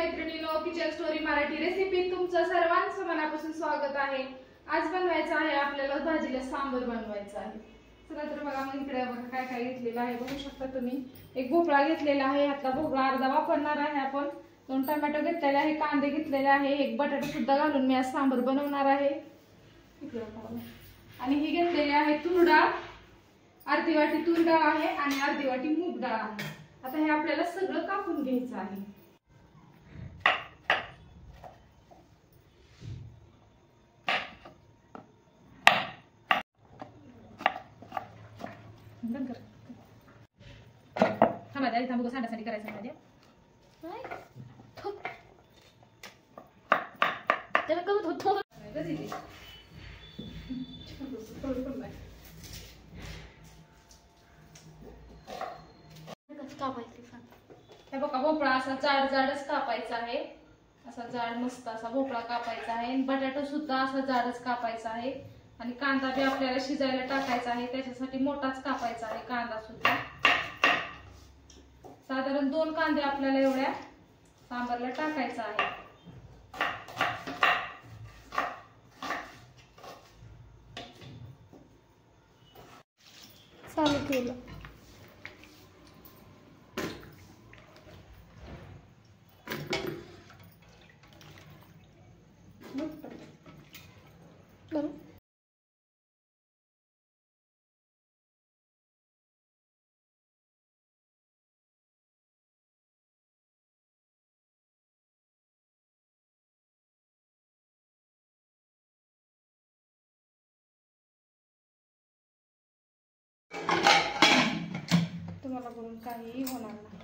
मैत्रिणींनो, kitchen story Marathi recipe तुमचं सर्वांचं मनापासून स्वागत आहे। आज बनवायचं आहे आपल्याला भाजीला सांबर बनवायचं आहे। चला तर बघा, मग इकडे बघा काय काय घेतलेलं आहे बघू शकता तुम्ही। एक भोपळा घेतलेला आहे, आता भोपळा अर्धा वापरणार आहे आपण। 2 टोमॅटो घेतलेले आहे, कांदे घेतलेले आहे, एक बटाटा सुद्धा घालून मी आज सांबर बनवणार आहे। इकडे बघा, आणि ही घेतलेली आहे तूर डाळ, अर्धी वाटी तूर डाळ आहे आणि अर्धी वाटी मूग डाळ आहे। आता हे आपल्याला सगळं कापून घ्यायचं आहे। थांबा सांडासाठी करायचं माझ्या हे बघा, भोपळा असा जाड जाडच कापायचा आहे। असा जाड मस्त असा भोपळा कापायचा आहे आणि बटाटा सुद्धा असा जाडच कापायचा आहे। आणि कांदा बी आपल्याला शिजायला टाकायचा आहे, त्याच्यासाठी मोठाच कापायचा आहे कांदा सुद्धा। साधारण 2 कांदे आपल्याला एवढ्या सांबारला टाकायचा आहे। चालू केलं। तुम्हाला करून काहीही होणार नाही।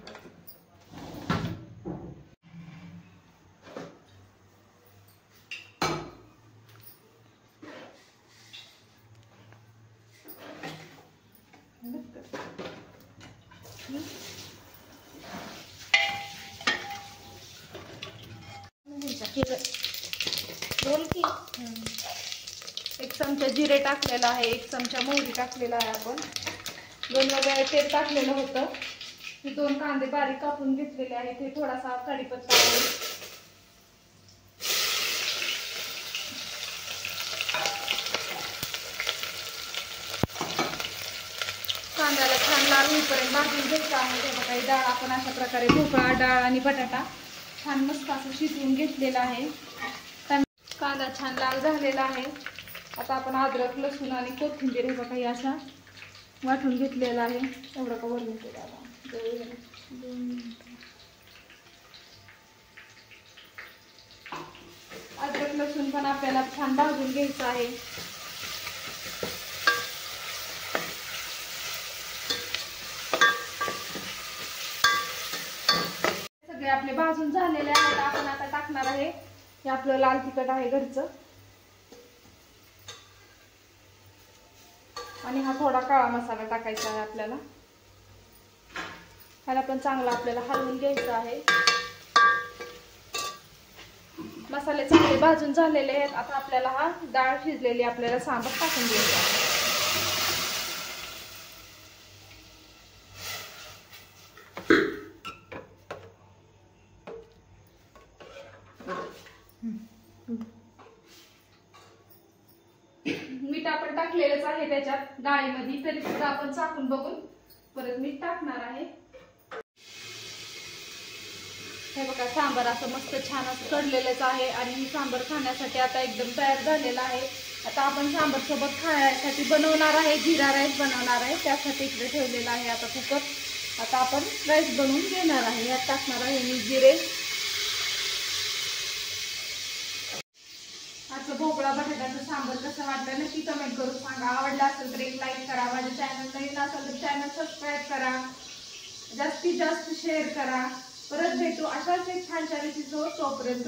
एक चमचा जिरे टाकलेला आहे, 1 चमचा मोहरी टाकलेला आहे आपण। 2 वेळा तेल टाकलेलं होतं। हे 2 कांदे बारीक कापून घेतलेले आहेत। हे थोडासा कढीपत्ता आहे। कांद्याला छान लाल होईपर्यंत भाजून घ्यायचं आहे। हे बघा, ही डाळ आपण अशा प्रकारे भोपळा, डाळ आणि बटाटा छान मस्त असं शिजवून घेतलेला आहे। कांदा छान लाल झालेला आहे। आता आपण अद्रक, लसूण आणि कोथिंबीर हे बघा असा वाटून घेतलेला आहे। एवढं का वरून अद्रक लसूण पण आपल्याला छान भाजून घ्यायचं आहे। सगळे आपले भाजून झालेले आहेत। आपण आता टाकणार आहे हे आपलं लाल तिखट आहे घरचं, आणि हा थोडा काळा मसाला टाकायचा आहे आपल्याला। ह्याला पण चांगला आपल्याला हलवून घ्यायचं आहे। मसाले चांगले भाजून झालेले आहेत। आता आपल्याला हा डाळ शिजलेली आपल्याला सांबार टाकून द्यायचा आहे। मीठ आपण टाकलेलंच आहे त्याच्यात डाळीमध्ये, तरी सुद्धा आपण चाकून बघून परत मीठ टाकणार आहे। हे बघा, सांबार असं मस्त छान असं कडलेलंच आहे आणि ही सांबार खाण्यासाठी आता एकदम तयार झालेला आहे। आता आपण सांबार सोबत खाण्यासाठी बनवणार आहे, जिरा राईस बनवणार आहे। त्यासाठी इकडे ठेवलेला आहे आता कुकर। आता आपण राईस बनवून घेणार आहे। यात टाकणार आहे मी जिरे। आजचं भोपळा बटाट्याचं सांबार कसं वाटलं नक्की कमेंट करून सांगा। आवडला असेल तर एक लाईक करा, माझ्या चॅनल नवीन असेल तर चॅनल सबस्क्राईब करा, जास्तीत जास्त शेअर करा। परत भेटू अशाच एक छान रेसिपीसोबत। तोपर्यंत